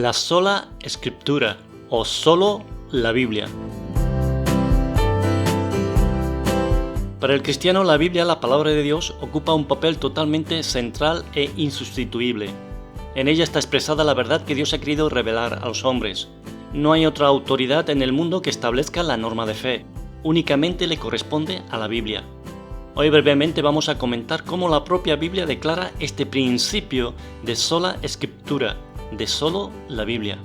La sola escritura o solo la Biblia. Para el cristiano, la Biblia, la palabra de Dios, ocupa un papel totalmente central e insustituible. En ella está expresada la verdad que Dios ha querido revelar a los hombres. No hay otra autoridad en el mundo que establezca la norma de fe. Únicamente le corresponde a la Biblia. Hoy brevemente vamos a comentar cómo la propia Biblia declara este principio de sola escritura, de solo la Biblia.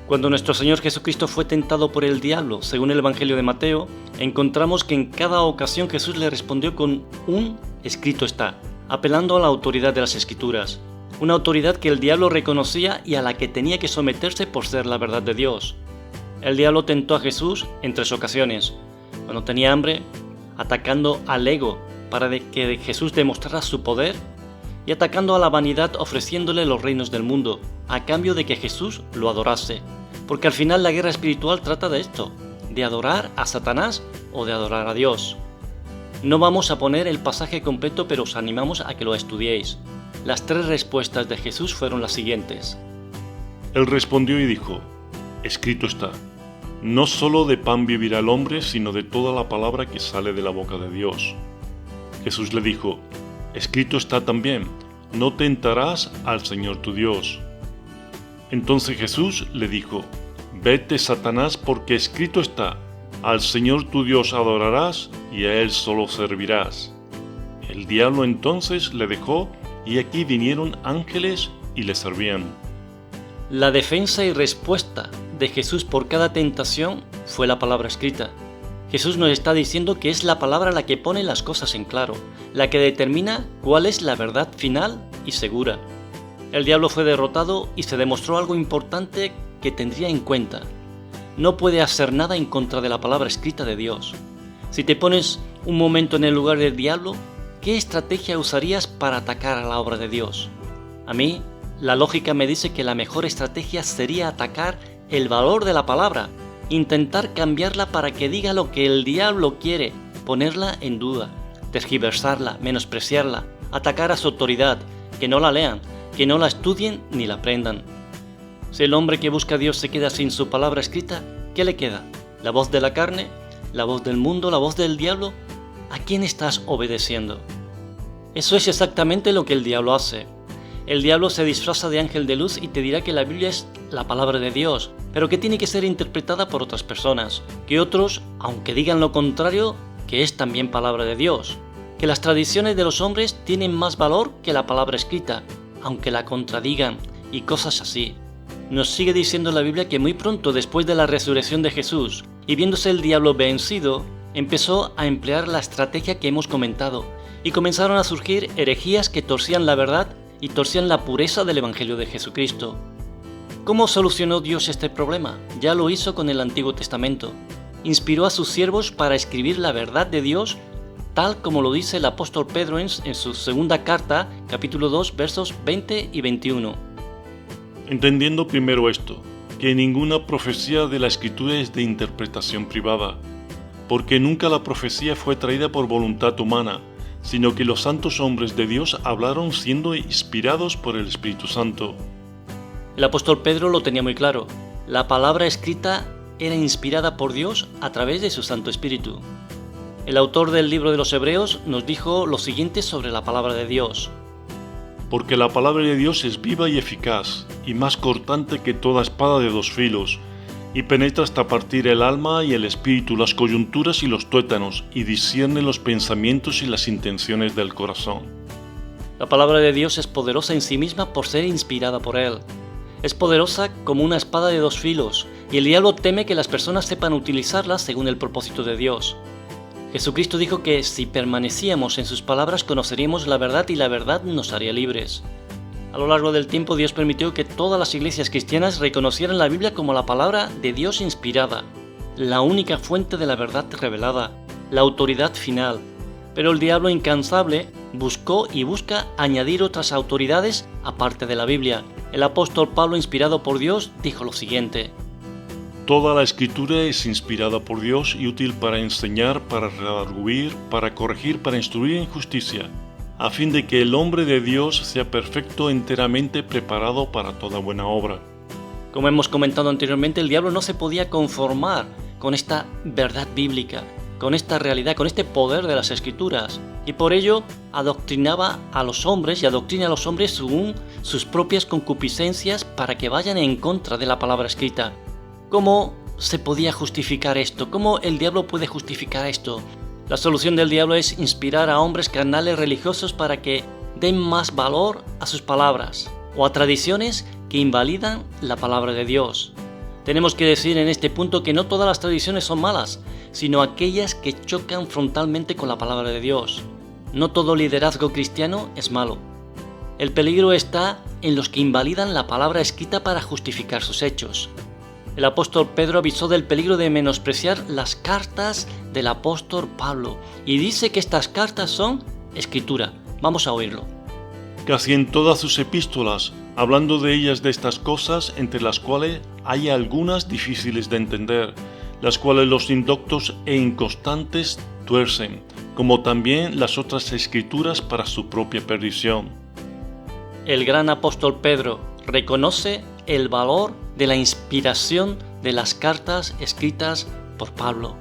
Cuando nuestro Señor Jesucristo fue tentado por el diablo, según el Evangelio de Mateo, encontramos que en cada ocasión Jesús le respondió con un escrito está, apelando a la autoridad de las Escrituras, una autoridad que el diablo reconocía y a la que tenía que someterse por ser la verdad de Dios. El diablo tentó a Jesús en 3 ocasiones, cuando tenía hambre, atacando al ego para que Jesús demostrara su poder, y atacando a la vanidad ofreciéndole los reinos del mundo, a cambio de que Jesús lo adorase. Porque al final la guerra espiritual trata de esto, de adorar a Satanás o de adorar a Dios. No vamos a poner el pasaje completo, pero os animamos a que lo estudiéis. Las 3 respuestas de Jesús fueron las siguientes. Él respondió y dijo, escrito está, no solo de pan vivirá el hombre, sino de toda la palabra que sale de la boca de Dios. Jesús le dijo, escrito está también, no tentarás al Señor tu Dios. Entonces Jesús le dijo, vete Satanás, porque escrito está, al Señor tu Dios adorarás y a Él solo servirás. El diablo entonces le dejó y aquí vinieron ángeles y le servían. La defensa y respuesta de Jesús por cada tentación fue la palabra escrita. Jesús nos está diciendo que es la palabra la que pone las cosas en claro, la que determina cuál es la verdad final y segura. El diablo fue derrotado y se demostró algo importante que tendría en cuenta. No puede hacer nada en contra de la palabra escrita de Dios. Si te pones un momento en el lugar del diablo, ¿qué estrategia usarías para atacar a la obra de Dios? A mí, la lógica me dice que la mejor estrategia sería atacar el valor de la palabra, intentar cambiarla para que diga lo que el diablo quiere, ponerla en duda, tergiversarla, menospreciarla, atacar a su autoridad, que no la lean, que no la estudien ni la aprendan. Si el hombre que busca a Dios se queda sin su palabra escrita, ¿qué le queda? ¿La voz de la carne? ¿La voz del mundo? ¿La voz del diablo? ¿A quién estás obedeciendo? Eso es exactamente lo que el diablo hace. El diablo se disfraza de ángel de luz y te dirá que la Biblia es la palabra de Dios, pero que tiene que ser interpretada por otras personas, que otros, aunque digan lo contrario, que es también palabra de Dios, que las tradiciones de los hombres tienen más valor que la palabra escrita, aunque la contradigan, y cosas así. Nos sigue diciendo la Biblia que muy pronto después de la resurrección de Jesús, y viéndose el diablo vencido, empezó a emplear la estrategia que hemos comentado, y comenzaron a surgir herejías que torcían la verdad y torcían la pureza del Evangelio de Jesucristo. ¿Cómo solucionó Dios este problema? Ya lo hizo con el Antiguo Testamento. Inspiró a sus siervos para escribir la verdad de Dios, tal como lo dice el apóstol Pedro en su segunda carta, capítulo 2, versos 20 y 21. Entendiendo primero esto, que ninguna profecía de la Escritura es de interpretación privada, porque nunca la profecía fue traída por voluntad humana, sino que los santos hombres de Dios hablaron siendo inspirados por el Espíritu Santo. El apóstol Pedro lo tenía muy claro. La palabra escrita era inspirada por Dios a través de su Santo Espíritu. El autor del libro de los Hebreos nos dijo lo siguiente sobre la palabra de Dios. Porque la palabra de Dios es viva y eficaz, y más cortante que toda espada de 2 filos, y penetra hasta partir el alma y el espíritu, las coyunturas y los tuétanos, y discierne los pensamientos y las intenciones del corazón. La palabra de Dios es poderosa en sí misma por ser inspirada por Él. Es poderosa como una espada de 2 filos, y el diablo teme que las personas sepan utilizarla según el propósito de Dios. Jesucristo dijo que si permanecíamos en sus palabras conoceríamos la verdad y la verdad nos haría libres. A lo largo del tiempo Dios permitió que todas las iglesias cristianas reconocieran la Biblia como la palabra de Dios inspirada, la única fuente de la verdad revelada, la autoridad final. Pero el diablo incansable buscó y busca añadir otras autoridades aparte de la Biblia. El apóstol Pablo, inspirado por Dios, dijo lo siguiente. Toda la Escritura es inspirada por Dios y útil para enseñar, para redarguir, para corregir, para instruir en justicia, a fin de que el hombre de Dios sea perfecto, enteramente preparado para toda buena obra. Como hemos comentado anteriormente, el diablo no se podía conformar con esta verdad bíblica, con esta realidad, con este poder de las Escrituras, y por ello adoctrinaba a los hombres y adoctrina a los hombres según sus propias concupiscencias para que vayan en contra de la palabra escrita. ¿Cómo se podía justificar esto? ¿Cómo el diablo puede justificar esto? La solución del diablo es inspirar a hombres carnales religiosos para que den más valor a sus palabras o a tradiciones que invalidan la palabra de Dios. Tenemos que decir en este punto que no todas las tradiciones son malas, sino aquellas que chocan frontalmente con la palabra de Dios. No todo liderazgo cristiano es malo. El peligro está en los que invalidan la palabra escrita para justificar sus hechos. El apóstol Pedro avisó del peligro de menospreciar las cartas del apóstol Pablo y dice que estas cartas son escritura. Vamos a oírlo. Casi en todas sus epístolas, hablando de ellas de estas cosas, entre las cuales hay algunas difíciles de entender, las cuales los indoctos e inconstantes tuercen, como también las otras escrituras para su propia perdición. El gran apóstol Pedro reconoce el valor de la inspiración de las cartas escritas por Pablo.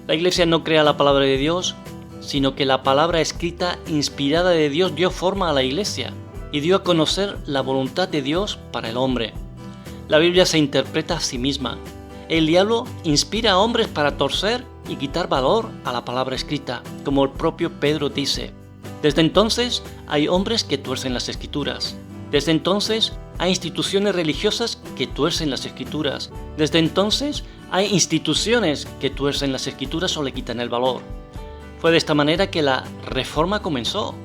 La Iglesia no crea la palabra de Dios, sino que la palabra escrita inspirada de Dios dio forma a la Iglesia y dio a conocer la voluntad de Dios para el hombre. La Biblia se interpreta a sí misma. El diablo inspira a hombres para torcer y quitar valor a la palabra escrita, como el propio Pedro dice. Desde entonces hay hombres que tuercen las Escrituras. Desde entonces hay instituciones religiosas que tuercen las Escrituras. Desde entonces hay instituciones que tuercen las Escrituras o le quitan el valor. Fue de esta manera que la Reforma comenzó,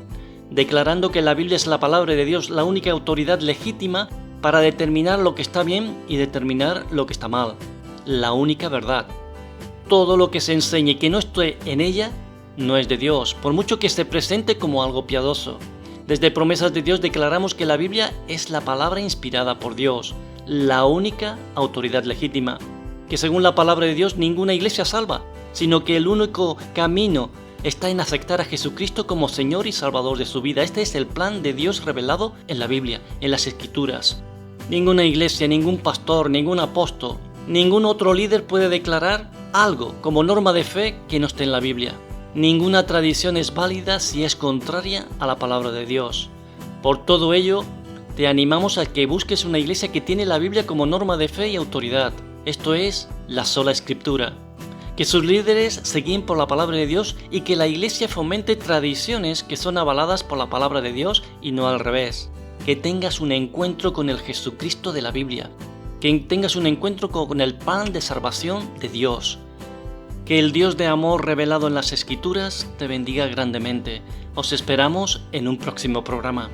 declarando que la Biblia es la palabra de Dios, la única autoridad legítima para determinar lo que está bien y determinar lo que está mal, la única verdad. Todo lo que se enseñe que no esté en ella no es de Dios, por mucho que se presente como algo piadoso. Desde Promesas de Dios declaramos que la Biblia es la palabra inspirada por Dios, la única autoridad legítima, que según la palabra de Dios ninguna iglesia salva, sino que el único camino está en aceptar a Jesucristo como Señor y Salvador de su vida. Este es el plan de Dios revelado en la Biblia, en las Escrituras. Ninguna iglesia, ningún pastor, ningún apóstol, ningún otro líder puede declarar algo como norma de fe que no esté en la Biblia. Ninguna tradición es válida si es contraria a la palabra de Dios. Por todo ello, te animamos a que busques una iglesia que tiene la Biblia como norma de fe y autoridad. Esto es la sola Escritura. Que sus líderes se guíen por la palabra de Dios y que la iglesia fomente tradiciones que son avaladas por la palabra de Dios y no al revés. Que tengas un encuentro con el Jesucristo de la Biblia. Que tengas un encuentro con el plan de salvación de Dios. Que el Dios de amor revelado en las Escrituras te bendiga grandemente. Os esperamos en un próximo programa.